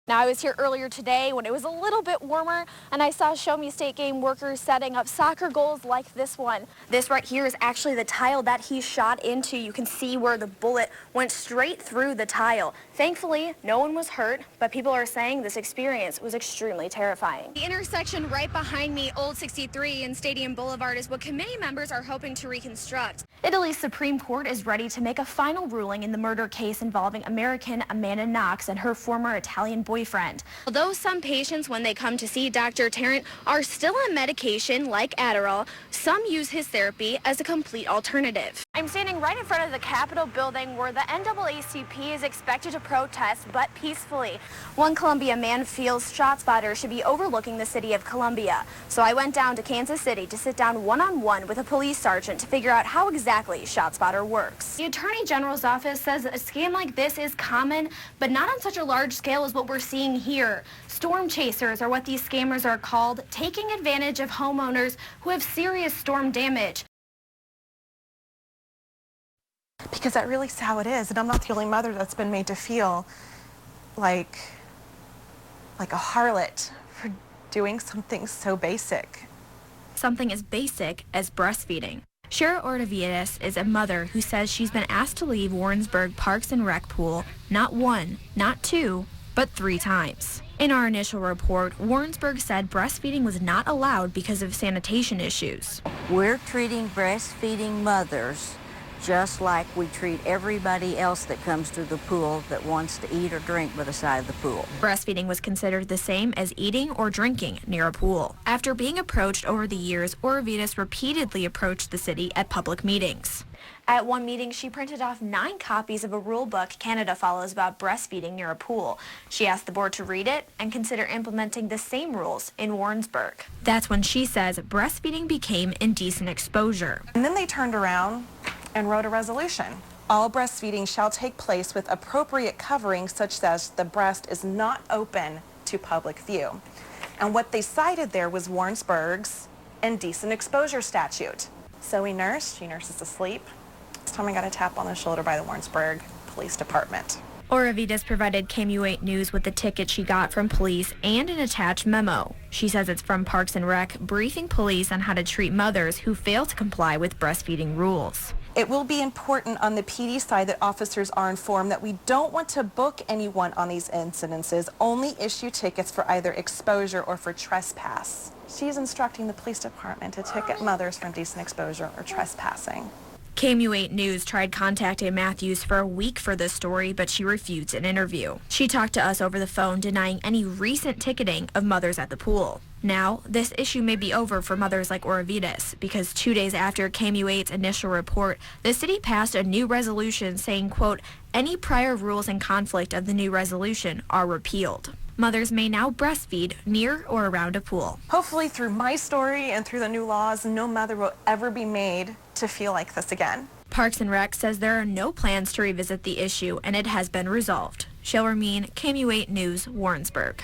Now, I was here earlier today when it was a little bit warmer, and I saw Show Me State game workers setting up soccer goals like this one. This right here is actually the tile that he shot into. You can see where the bullet went straight through the tile. Thankfully, no one was hurt, but people are saying this experience was extremely terrifying. The intersection right behind me, Old 63 and Stadium Boulevard, is what committee members are hoping to reconstruct. Italy's Supreme Court is ready to make a final ruling in the murder case involving American Amanda Knox and her former Italian boyfriend. Although some patients, when they come to see Dr. Tarrant, are still on medication like Adderall, some use his therapy as a complete alternative. I'm standing right in front of the Capitol building where the NAACP is expected to protest, but peacefully. One Columbia man feels ShotSpotter should be overlooking the city of Columbia. So I went down to Kansas City to sit down one-on-one with a police sergeant to figure out how exactly ShotSpotter works. The Attorney General's office says a scam like this is common, but not on such a large scale as what we're seeing here. Storm chasers are what these scammers are called, taking advantage of homeowners who have serious storm damage. Because that really is how it is, and I'm not the only mother that's been made to feel like a harlot for doing something so basic. Something as basic as breastfeeding. Shara Ortavitas is a mother who says she's been asked to leave Warrensburg Parks and Rec pool not one, not two, but 3 times. In our initial report, Warrensburg said breastfeeding was not allowed because of sanitation issues. We're treating breastfeeding mothers just like we treat everybody else that comes to the pool that wants to eat or drink by the side of the pool. Breastfeeding was considered the same as eating or drinking near a pool. After being approached over the years, Ortavitas repeatedly approached the city at public meetings. At one meeting, she printed off 9 copies of a rule book Canada follows about breastfeeding near a pool. She asked the board to read it and consider implementing the same rules in Warrensburg. That's when she says breastfeeding became indecent exposure. And then they turned around and wrote a resolution. All breastfeeding shall take place with appropriate covering such as the breast is not open to public view. And what they cited there was Warrensburg's indecent exposure statute. So we nursed, she nurses asleep. This time I got a tap on the shoulder by the Warrensburg Police Department. Ortavitas provided KMU8 News with the ticket she got from police and an attached memo. She says it's from Parks and Rec, briefing police on how to treat mothers who fail to comply with breastfeeding rules. It will be important on the PD side that officers are informed that we don't want to book anyone on these incidences, only issue tickets for either exposure or for trespass. She's instructing the police department to ticket mothers for indecent exposure or trespassing. KMU8 News tried contacting Matthews for a week for this story, but she refused an interview. She talked to us over the phone, denying any recent ticketing of mothers at the pool. Now, this issue may be over for mothers like Ortavitas, because 2 days after KMU8's initial report, the city passed a new resolution saying, quote, any prior rules in conflict of the new resolution are repealed. Mothers may now breastfeed near or around a pool. Hopefully through my story and through the new laws, no mother will ever be made to feel like this again. Parks and Rec says there are no plans to revisit the issue and it has been resolved. Shale Remien, KMU8 News, Warrensburg.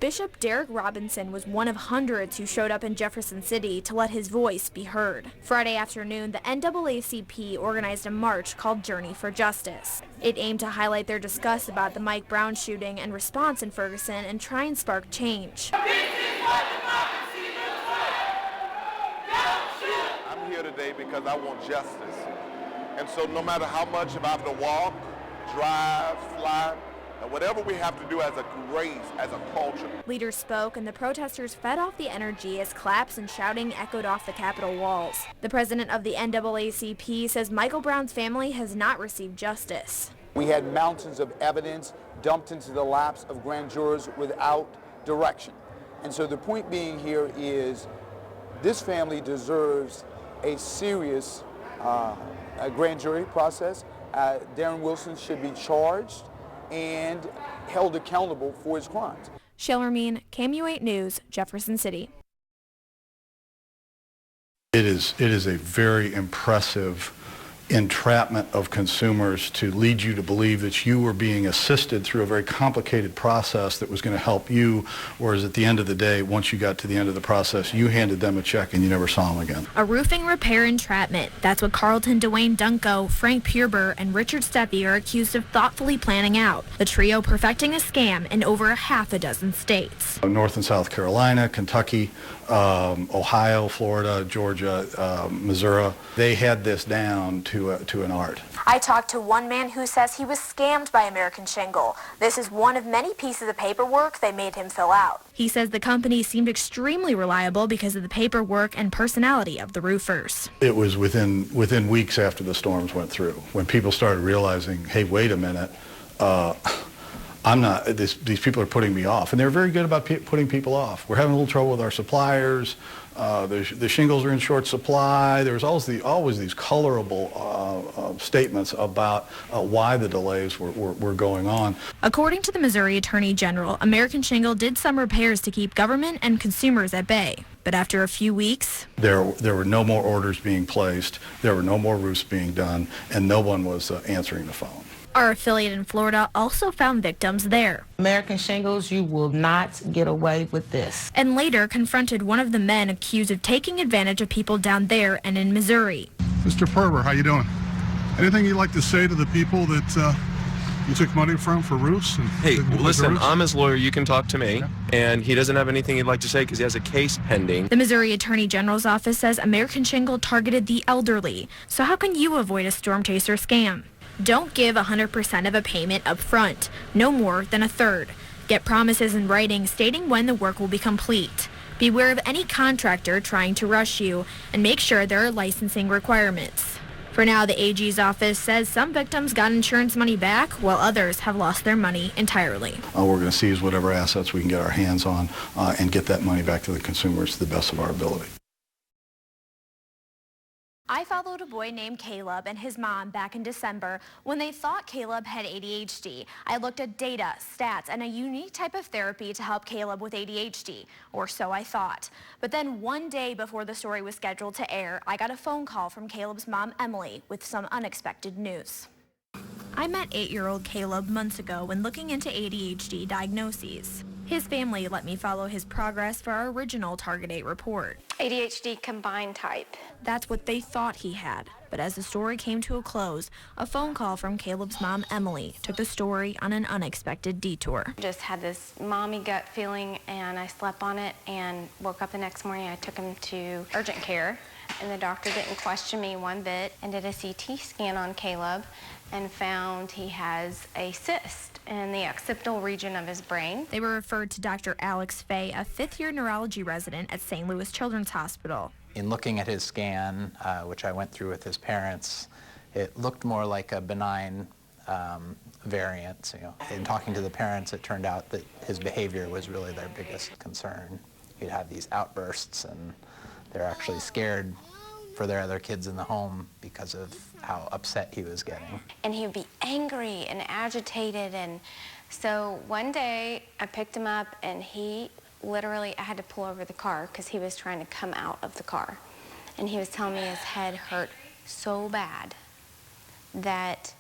Bishop Derek Robinson was one of hundreds who showed up in Jefferson City to let his voice be heard. Friday afternoon, the NAACP organized a march called Journey for Justice. It aimed to highlight their disgust about the Mike Brown shooting and response in Ferguson and try and spark change. I'm here today because I want justice. And so no matter how much if I have to walk, drive, fly, and whatever we have to do as a race, as a culture. Leaders spoke and the protesters fed off the energy as claps and shouting echoed off the Capitol walls. The president of the NAACP says Michael Brown's family has not received justice. We had mountains of evidence dumped into the laps of grand jurors without direction. And so the point being here is this family deserves a serious grand jury process. Darren Wilson should be charged and held accountable for his crimes. Shale Remien, KMU8 News, Jefferson City. It is a very impressive entrapment of consumers to lead you to believe that you were being assisted through a very complicated process that was going to help you, whereas at the end of the day, once you got to the end of the process, you handed them a check and you never saw them again. A roofing repair entrapment. That's what Carlton Dwayne Dunko, Frank Pureber, and Richard Steffi are accused of thoughtfully planning out. The trio perfecting a scam in over a half a dozen states. North and South Carolina, Kentucky, Ohio, Florida, Georgia, Missouri, they had this down to an art. I talked to one man who says he was scammed by American Shingle. This is one of many pieces of paperwork they made him fill out. He says the company seemed extremely reliable because of the paperwork and personality of the roofers. It was within weeks after the storms went through when people started realizing, hey, wait a minute, these people are putting me off. And they're very good about putting people off. We're having a little trouble with our suppliers. The shingles are in short supply. There's always these colorable statements about why the delays were going on. According to the Missouri Attorney General, American Shingle did some repairs to keep government and consumers at bay. But after a few weeks, there were no more orders being placed, there were no more roofs being done, and no one was answering the phone. Our affiliate in Florida also found victims there. American Shingles, you will not get away with this. And later confronted one of the men accused of taking advantage of people down there and in Missouri. Mr. Perber, how you doing? Anything you'd like to say to the people that you took money from for roofs? Hey, listen, I'm his lawyer. You can talk to me. Yeah. And he doesn't have anything he'd like to say because he has a case pending. The Missouri Attorney General's office says American Shingle targeted the elderly. So how can you avoid a storm chaser scam? Don't give 100% of a payment up front, no more than a third. Get promises in writing stating when the work will be complete. Beware of any contractor trying to rush you, and make sure there are licensing requirements. For now, the AG's office says some victims got insurance money back, while others have lost their money entirely. We're going to seize whatever assets we can get our hands on and get that money back to the consumers to the best of our ability. I followed a boy named Caleb and his mom back in December when they thought Caleb had ADHD. I looked at data, stats, and a unique type of therapy to help Caleb with ADHD, or so I thought. But then one day before the story was scheduled to air, I got a phone call from Caleb's mom, Emily, with some unexpected news. I met 8-year-old Caleb months ago when looking into ADHD diagnoses. His family let me follow his progress for our original Target 8 report. ADHD combined type. That's what they thought he had. But as the story came to a close, a phone call from Caleb's mom, Emily, took the story on an unexpected detour. Just had this mommy gut feeling, and I slept on it and woke up the next morning. I took him to urgent care, and the doctor didn't question me one bit and did a CT scan on Caleb and found he has a cyst in the occipital region of his brain. They were referred to Dr. Alex Fay, a fifth-year neurology resident at St. Louis Children's Hospital. In looking at his scan, which I went through with his parents, it looked more like a benign variant. In talking to the parents, it turned out that his behavior was really their biggest concern. He'd have these outbursts, and they're actually scared for their other kids in the home because of how upset he was getting. And he would be angry and agitated, and so one day I picked him up, and he literally, I had to pull over the car because he was trying to come out of the car. And he was telling me his head hurt so bad that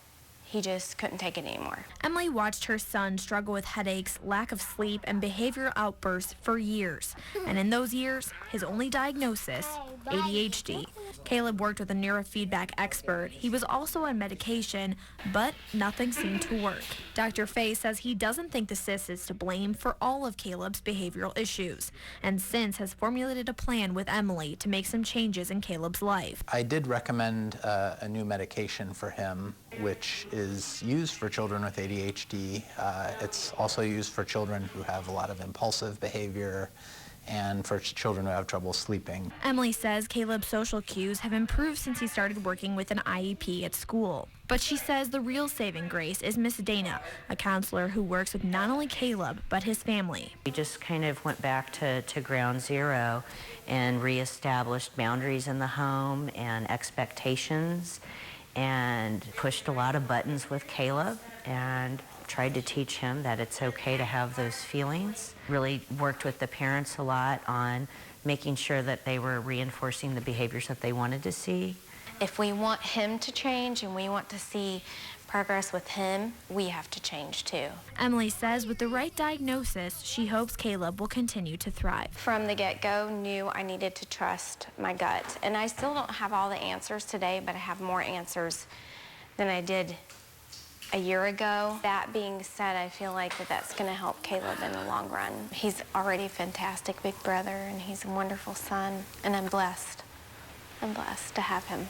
he just couldn't take it anymore. Emily watched her son struggle with headaches, lack of sleep, and behavioral outbursts for years. And in those years, his only diagnosis, ADHD. Caleb worked with a neurofeedback expert. He was also on medication, but nothing seemed to work. Dr. Fay says he doesn't think the cyst is to blame for all of Caleb's behavioral issues, and since has formulated a plan with Emily to make some changes in Caleb's life. I did recommend a new medication for him, which is used for children with ADHD. It's also used for children who have a lot of impulsive behavior and for children who have trouble sleeping. Emily says Caleb's social cues have improved since he started working with an IEP at school. But she says the real saving grace is Miss Dana, a counselor who works with not only Caleb, but his family. We just kind of went back to ground zero and reestablished boundaries in the home and expectations, and pushed a lot of buttons with Caleb and tried to teach him that it's okay to have those feelings. Really worked with the parents a lot on making sure that they were reinforcing the behaviors that they wanted to see. If we want him to change and we want to see progress with him, we have to change too. Emily says with the right diagnosis, she hopes Caleb will continue to thrive. From the get-go, knew I needed to trust my gut. And I still don't have all the answers today, but I have more answers than I did a year ago. That being said, I feel like that's going to help Caleb in the long run. He's already a fantastic big brother, and he's a wonderful son, and I'm blessed. I'm blessed to have him.